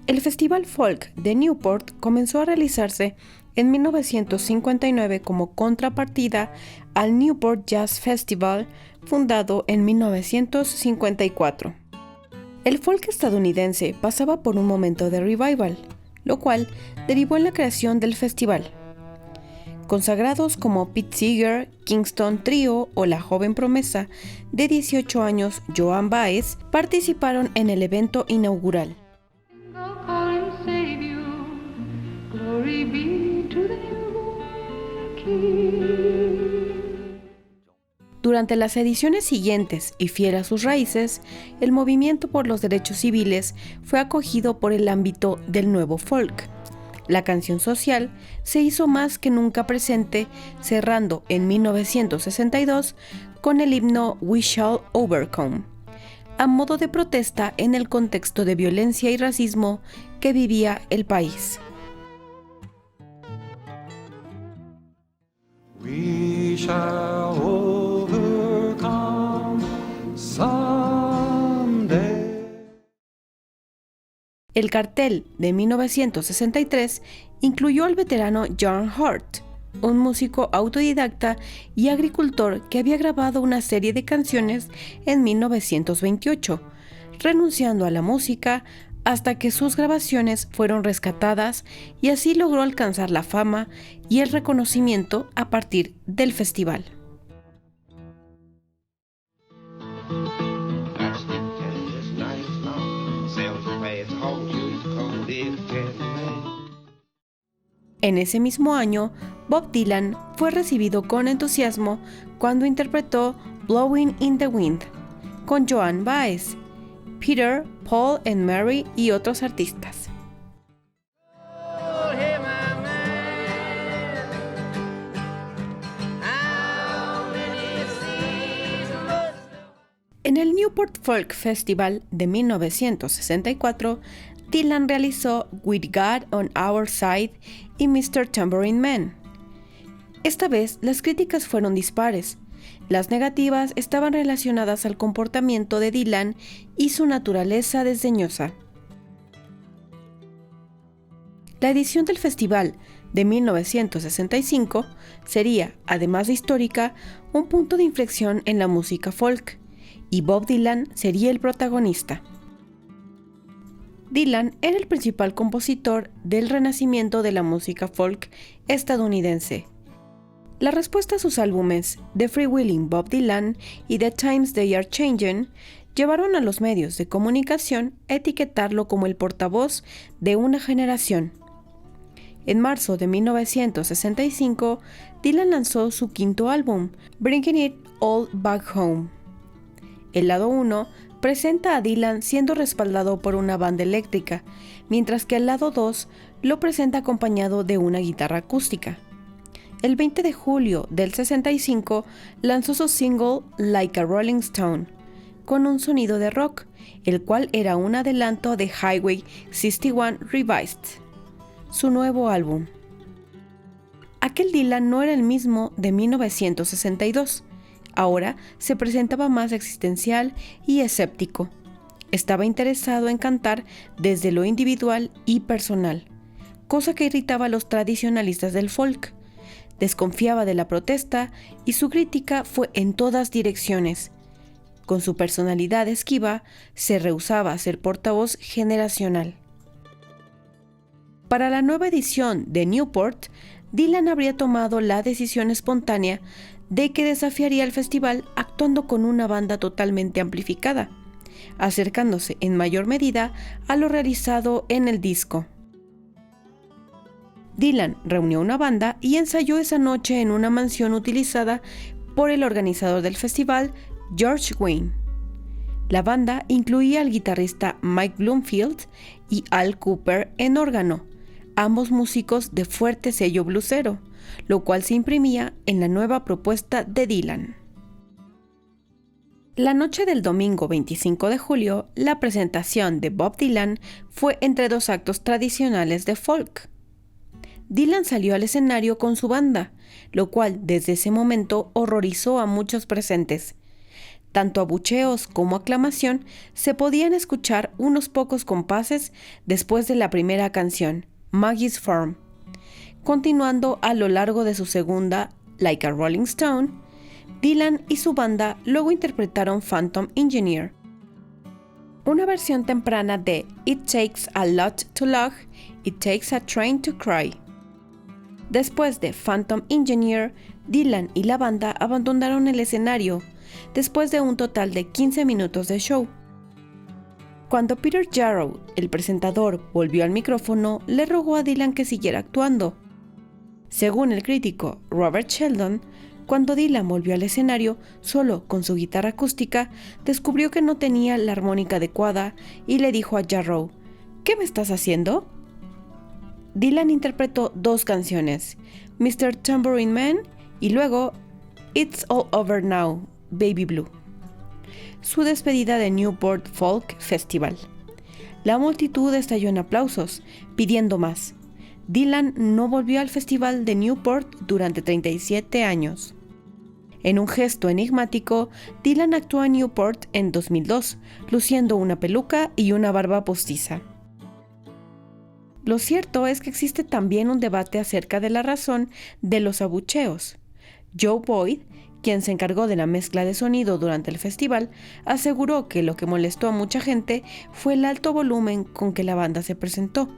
El Festival Folk de Newport comenzó a realizarse en 1959 como contrapartida al Newport Jazz Festival, fundado en 1954. El folk estadounidense pasaba por un momento de revival, lo cual derivó en la creación del festival. Consagrados como Pete Seeger, Kingston Trio o la joven promesa de 18 años Joan Baez participaron en el evento inaugural. Durante las ediciones siguientes y fiel a sus raíces, el movimiento por los derechos civiles fue acogido por el ámbito del nuevo folk. La canción social se hizo más que nunca presente, cerrando en 1962 con el himno We Shall Overcome, a modo de protesta en el contexto de violencia y racismo que vivía el país. We shall overcome someday. El cartel de 1963 incluyó al veterano John Hurt, un músico autodidacta y agricultor que había grabado una serie de canciones en 1928, renunciando a la música hasta que sus grabaciones fueron rescatadas y así logró alcanzar la fama y el reconocimiento a partir del festival. En ese mismo año, Bob Dylan fue recibido con entusiasmo cuando interpretó Blowing in the Wind con Joan Baez, Peter, Paul and Mary y otros artistas. En el Newport Folk Festival de 1964, Dylan realizó With God on Our Side y Mr. Tambourine Man. Esta vez las críticas fueron dispares. Las negativas estaban relacionadas al comportamiento de Dylan y su naturaleza desdeñosa. La edición del festival de 1965 sería, además de histórica, un punto de inflexión en la música folk, y Bob Dylan sería el protagonista. Dylan era el principal compositor del renacimiento de la música folk estadounidense. La respuesta a sus álbumes The Freewheeling Bob Dylan y The Times They Are Changing llevaron a los medios de comunicación a etiquetarlo como el portavoz de una generación. En marzo de 1965, Dylan lanzó su quinto álbum, Bringing It All Back Home. El lado 1 presenta a Dylan siendo respaldado por una banda eléctrica, mientras que el lado 2 lo presenta acompañado de una guitarra acústica. El 20 de julio del 65 lanzó su single Like a Rolling Stone, con un sonido de rock, el cual era un adelanto de Highway 61 Revised, su nuevo álbum. Aquel Dylan no era el mismo de 1962. Ahora se presentaba más existencial y escéptico. Estaba interesado en cantar desde lo individual y personal, cosa que irritaba a los tradicionalistas del folk. Desconfiaba de la protesta y su crítica fue en todas direcciones. Con su personalidad esquiva, se rehusaba a ser portavoz generacional. Para la nueva edición de Newport, Dylan habría tomado la decisión espontánea de que desafiaría el festival actuando con una banda totalmente amplificada, acercándose en mayor medida a lo realizado en el disco. Dylan reunió una banda y ensayó esa noche en una mansión utilizada por el organizador del festival, George Wayne. La banda incluía al guitarrista Mike Bloomfield y Al Cooper en órgano, ambos músicos de fuerte sello bluesero, lo cual se imprimía en la nueva propuesta de Dylan. La noche del domingo 25 de julio, la presentación de Bob Dylan fue entre dos actos tradicionales de folk. Dylan salió al escenario con su banda, lo cual desde ese momento horrorizó a muchos presentes. Tanto abucheos como aclamación se podían escuchar unos pocos compases después de la primera canción, Maggie's Farm. Continuando a lo largo de su segunda, Like a Rolling Stone, Dylan y su banda luego interpretaron Phantom Engineer, una versión temprana de It Takes a Lot to Love, It Takes a Train to Cry. Después de Phantom Engineer, Dylan y la banda abandonaron el escenario, después de un total de 15 minutos de show. Cuando Peter Jarrow, el presentador, volvió al micrófono, le rogó a Dylan que siguiera actuando. Según el crítico Robert Sheldon, cuando Dylan volvió al escenario solo con su guitarra acústica, descubrió que no tenía la armónica adecuada y le dijo a Jarrow, ¿qué me estás haciendo? Dylan interpretó 2 canciones, Mr. Tambourine Man y luego It's All Over Now, Baby Blue. Su despedida de Newport Folk Festival. La multitud estalló en aplausos, pidiendo más. Dylan no volvió al festival de Newport durante 37 años. En un gesto enigmático, Dylan actuó en Newport en 2002, luciendo una peluca y una barba postiza. Lo cierto es que existe también un debate acerca de la razón de los abucheos. Joe Boyd, quien se encargó de la mezcla de sonido durante el festival, aseguró que lo que molestó a mucha gente fue el alto volumen con que la banda se presentó.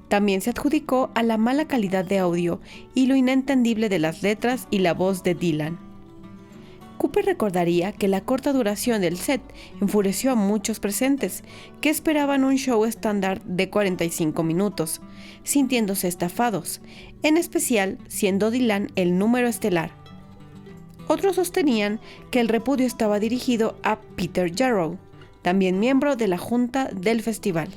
También se adjudicó a la mala calidad de audio y lo inentendible de las letras y la voz de Dylan. Cooper recordaría que la corta duración del set enfureció a muchos presentes, que esperaban un show estándar de 45 minutos, sintiéndose estafados, en especial siendo Dylan el número estelar. Otros sostenían que el repudio estaba dirigido a Peter Jarrow, también miembro de la junta del festival.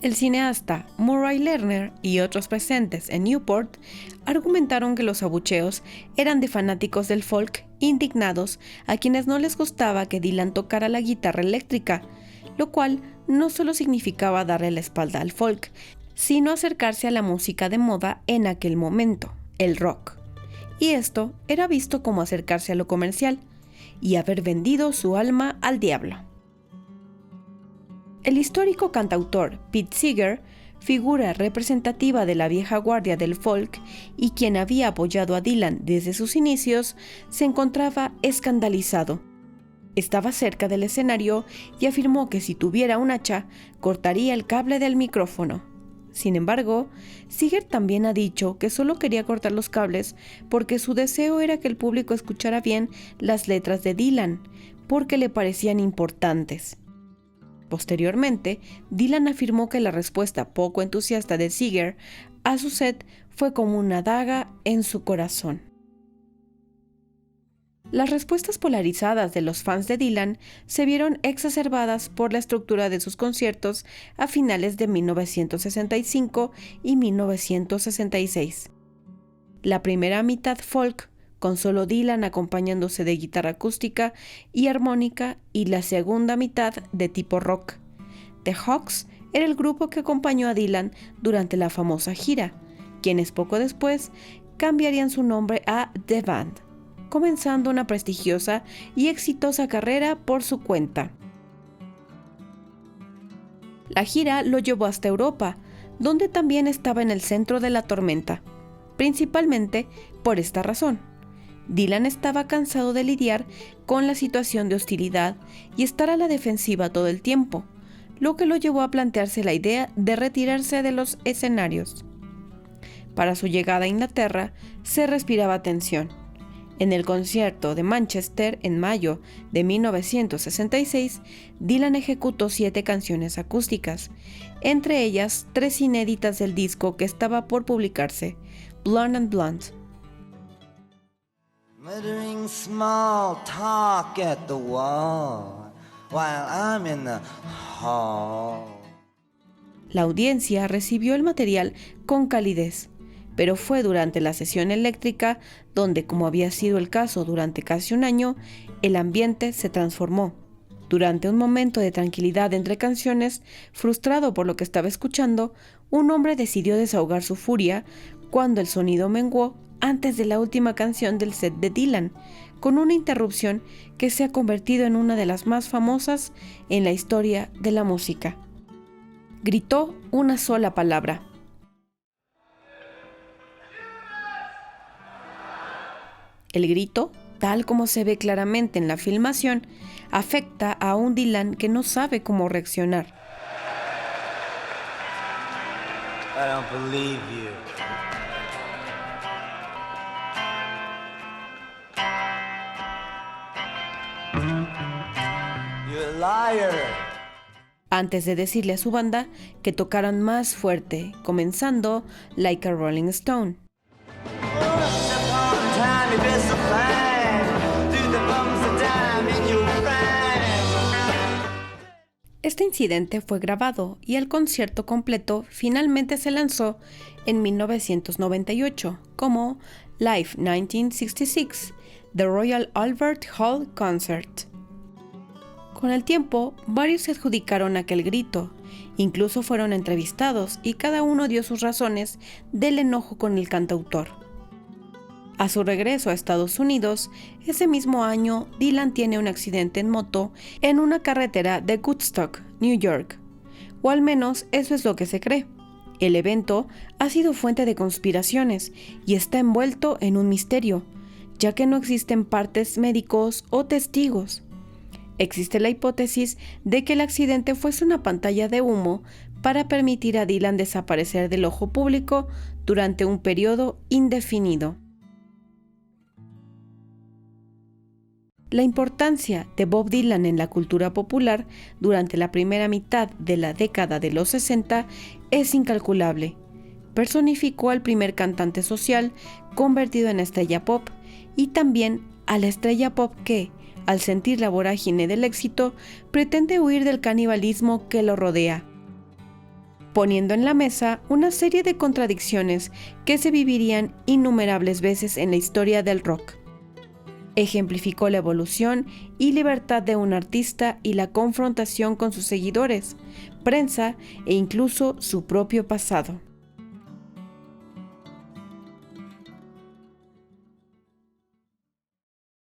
El cineasta Murray Lerner y otros presentes en Newport argumentaron que los abucheos eran de fanáticos del folk indignados a quienes no les gustaba que Dylan tocara la guitarra eléctrica, lo cual no solo significaba darle la espalda al folk, sino acercarse a la música de moda en aquel momento, el rock. Y esto era visto como acercarse a lo comercial y haber vendido su alma al diablo. El histórico cantautor Pete Seeger, figura representativa de la vieja guardia del folk y quien había apoyado a Dylan desde sus inicios, se encontraba escandalizado. Estaba cerca del escenario y afirmó que si tuviera un hacha, cortaría el cable del micrófono. Sin embargo, Seeger también ha dicho que solo quería cortar los cables porque su deseo era que el público escuchara bien las letras de Dylan, porque le parecían importantes. Posteriormente, Dylan afirmó que la respuesta poco entusiasta de Seeger a su set fue como una daga en su corazón. Las respuestas polarizadas de los fans de Dylan se vieron exacerbadas por la estructura de sus conciertos a finales de 1965 y 1966. La primera mitad folk, con solo Dylan acompañándose de guitarra acústica y armónica, y la segunda mitad de tipo rock. The Hawks era el grupo que acompañó a Dylan durante la famosa gira, quienes poco después cambiarían su nombre a The Band, comenzando una prestigiosa y exitosa carrera por su cuenta. La gira lo llevó hasta Europa, donde también estaba en el centro de la tormenta, principalmente por esta razón. Dylan estaba cansado de lidiar con la situación de hostilidad y estar a la defensiva todo el tiempo, lo que lo llevó a plantearse la idea de retirarse de los escenarios. Para su llegada a Inglaterra, se respiraba tensión. En el concierto de Manchester en mayo de 1966, Dylan ejecutó 7 canciones acústicas, entre ellas 3 inéditas del disco que estaba por publicarse, Blonde and Blonde. Muttering small talk at the wall while I'm in the hall. La audiencia recibió el material con calidez, pero fue durante la sesión eléctrica donde, como había sido el caso durante casi un año, el ambiente se transformó. Durante un momento de tranquilidad entre canciones, frustrado por lo que estaba escuchando, un hombre decidió desahogar su furia cuando el sonido menguó antes de la última canción del set de Dylan, con una interrupción que se ha convertido en una de las más famosas en la historia de la música. Gritó una sola palabra. El grito, tal como se ve claramente en la filmación, afecta a un Dylan que no sabe cómo reaccionar. I don't believe you. You're a liar. Antes de decirle a su banda que tocaran más fuerte, comenzando Like a Rolling Stone. Once upon a time you best fine. Do the bums of dime in your prime. Este incidente fue grabado y el concierto completo finalmente se lanzó en 1998 como Live 1966, The Royal Albert Hall Concert. Con el tiempo, varios se adjudicaron aquel grito, incluso fueron entrevistados y cada uno dio sus razones del enojo con el cantautor. A su regreso a Estados Unidos, ese mismo año, Dylan tiene un accidente en moto en una carretera de Woodstock, New York. O al menos eso es lo que se cree. El evento ha sido fuente de conspiraciones y está envuelto en un misterio, ya que no existen partes médicos o testigos. Existe la hipótesis de que el accidente fuese una pantalla de humo para permitir a Dylan desaparecer del ojo público durante un periodo indefinido. La importancia de Bob Dylan en la cultura popular durante la primera mitad de la década de los 60 es incalculable. Personificó al primer cantante social convertido en estrella pop y también a la estrella pop que, al sentir la vorágine del éxito, pretende huir del canibalismo que lo rodea, poniendo en la mesa una serie de contradicciones que se vivirían innumerables veces en la historia del rock. Ejemplificó la evolución y libertad de un artista y la confrontación con sus seguidores, prensa e incluso su propio pasado.